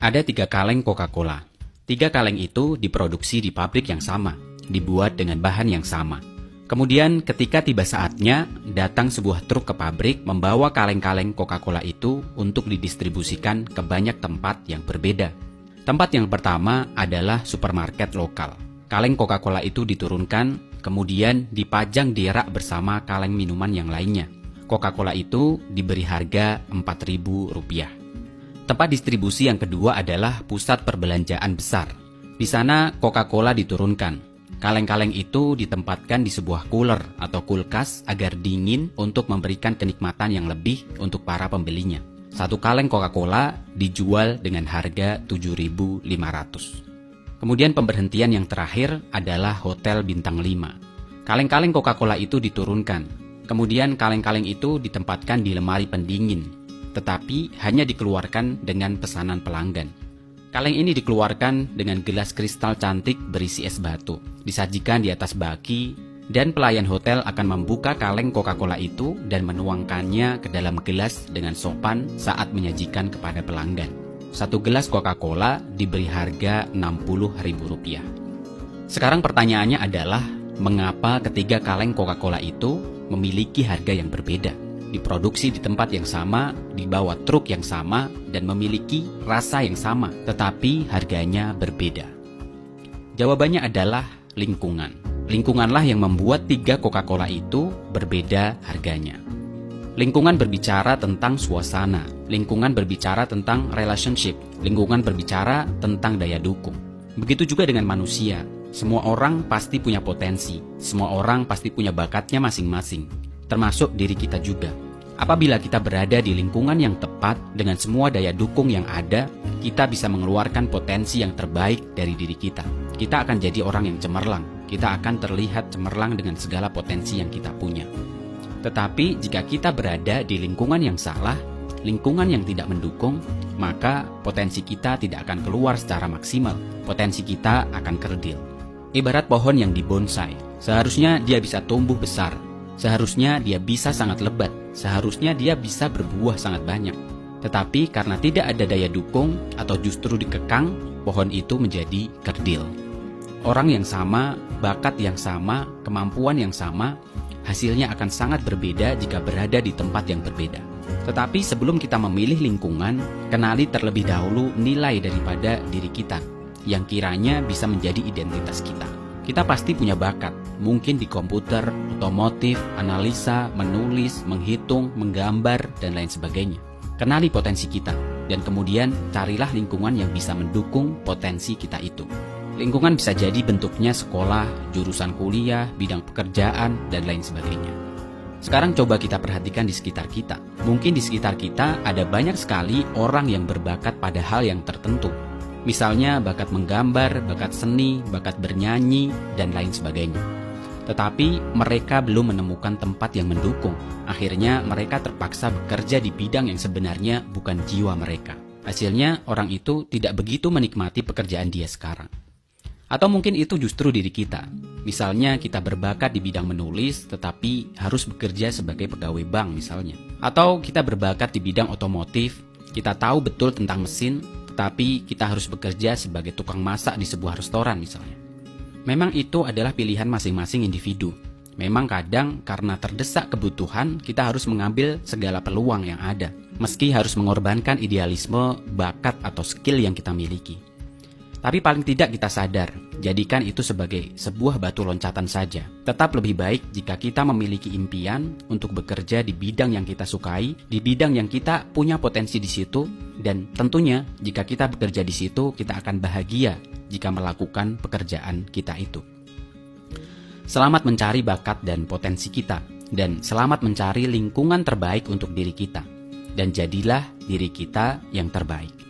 Ada 3 kaleng Coca-Cola. 3 kaleng itu diproduksi di pabrik yang sama, dibuat dengan bahan yang sama. Kemudian ketika tiba saatnya, datang sebuah truk ke pabrik membawa kaleng-kaleng Coca-Cola itu untuk didistribusikan ke banyak tempat yang berbeda. Tempat yang pertama adalah supermarket lokal. Kaleng Coca-Cola itu diturunkan, kemudian dipajang di rak bersama kaleng minuman yang lainnya. Coca-Cola itu diberi harga Rp4.000. Tempat distribusi yang kedua adalah pusat perbelanjaan besar. Di sana Coca-Cola diturunkan. Kaleng-kaleng itu ditempatkan di sebuah cooler atau kulkas agar dingin untuk memberikan kenikmatan yang lebih untuk para pembelinya. Satu kaleng Coca-Cola dijual dengan harga Rp7.500. Kemudian pemberhentian yang terakhir adalah Hotel Bintang 5. Kaleng-kaleng Coca-Cola itu diturunkan. Kemudian kaleng-kaleng itu ditempatkan di lemari pendingin, tetapi hanya dikeluarkan dengan pesanan pelanggan. Kaleng ini dikeluarkan dengan gelas kristal cantik berisi es batu, disajikan di atas baki, dan pelayan hotel akan membuka kaleng Coca-Cola itu dan menuangkannya ke dalam gelas dengan sopan saat menyajikan kepada pelanggan. Satu gelas Coca-Cola diberi harga Rp60.000. Sekarang pertanyaannya adalah, mengapa ketiga kaleng Coca-Cola itu memiliki harga yang berbeda? Diproduksi di tempat yang sama, dibawa truk yang sama, dan memiliki rasa yang sama, tetapi harganya berbeda. Jawabannya adalah lingkungan. Lingkunganlah yang membuat 3 Coca-Cola itu berbeda harganya. Lingkungan berbicara tentang suasana, lingkungan berbicara tentang relationship, lingkungan berbicara tentang daya dukung. Begitu juga dengan manusia. Semua orang pasti punya potensi, semua orang pasti punya bakatnya masing-masing, termasuk diri kita juga. Apabila kita berada di lingkungan yang tepat dengan semua daya dukung yang ada, kita bisa mengeluarkan potensi yang terbaik dari diri kita. Kita akan jadi orang yang cemerlang. Kita akan terlihat cemerlang dengan segala potensi yang kita punya. Tetapi jika kita berada di lingkungan yang salah, lingkungan yang tidak mendukung, maka potensi kita tidak akan keluar secara maksimal. Potensi kita akan kerdil. Ibarat pohon yang dibonsai, seharusnya dia bisa tumbuh besar. Seharusnya dia bisa sangat lebat, seharusnya dia bisa berbuah sangat banyak. Tetapi karena tidak ada daya dukung atau justru dikekang, pohon itu menjadi kerdil. Orang yang sama, bakat yang sama, kemampuan yang sama, hasilnya akan sangat berbeda jika berada di tempat yang berbeda. Tetapi sebelum kita memilih lingkungan, kenali terlebih dahulu nilai daripada diri kita, yang kiranya bisa menjadi identitas kita. Kita pasti punya bakat, mungkin di komputer, otomotif, analisa, menulis, menghitung, menggambar, dan lain sebagainya. Kenali potensi kita, dan kemudian carilah lingkungan yang bisa mendukung potensi kita itu. Lingkungan bisa jadi bentuknya sekolah, jurusan kuliah, bidang pekerjaan, dan lain sebagainya. Sekarang coba kita perhatikan di sekitar kita. Mungkin di sekitar kita ada banyak sekali orang yang berbakat pada hal yang tertentu. Misalnya bakat menggambar, bakat seni, bakat bernyanyi, dan lain sebagainya. Tetapi mereka belum menemukan tempat yang mendukung. Akhirnya mereka terpaksa bekerja di bidang yang sebenarnya bukan jiwa mereka. Hasilnya orang itu tidak begitu menikmati pekerjaan dia sekarang. Atau mungkin itu justru diri kita. Misalnya kita berbakat di bidang menulis, tetapi harus bekerja sebagai pegawai bank misalnya. Atau kita berbakat di bidang otomotif, kita tahu betul tentang mesin, tetapi kita harus bekerja sebagai tukang masak di sebuah restoran misalnya. Memang itu adalah pilihan masing-masing individu. Memang kadang karena terdesak kebutuhan, kita harus mengambil segala peluang yang ada, meski harus mengorbankan idealisme, bakat atau skill yang kita miliki. Tapi paling tidak kita sadar, jadikan itu sebagai sebuah batu loncatan saja. Tetap lebih baik jika kita memiliki impian untuk bekerja di bidang yang kita sukai, di bidang yang kita punya potensi di situ, dan tentunya jika kita bekerja di situ, kita akan bahagia jika melakukan pekerjaan kita itu. Selamat mencari bakat dan potensi kita, dan selamat mencari lingkungan terbaik untuk diri kita. Dan jadilah diri kita yang terbaik.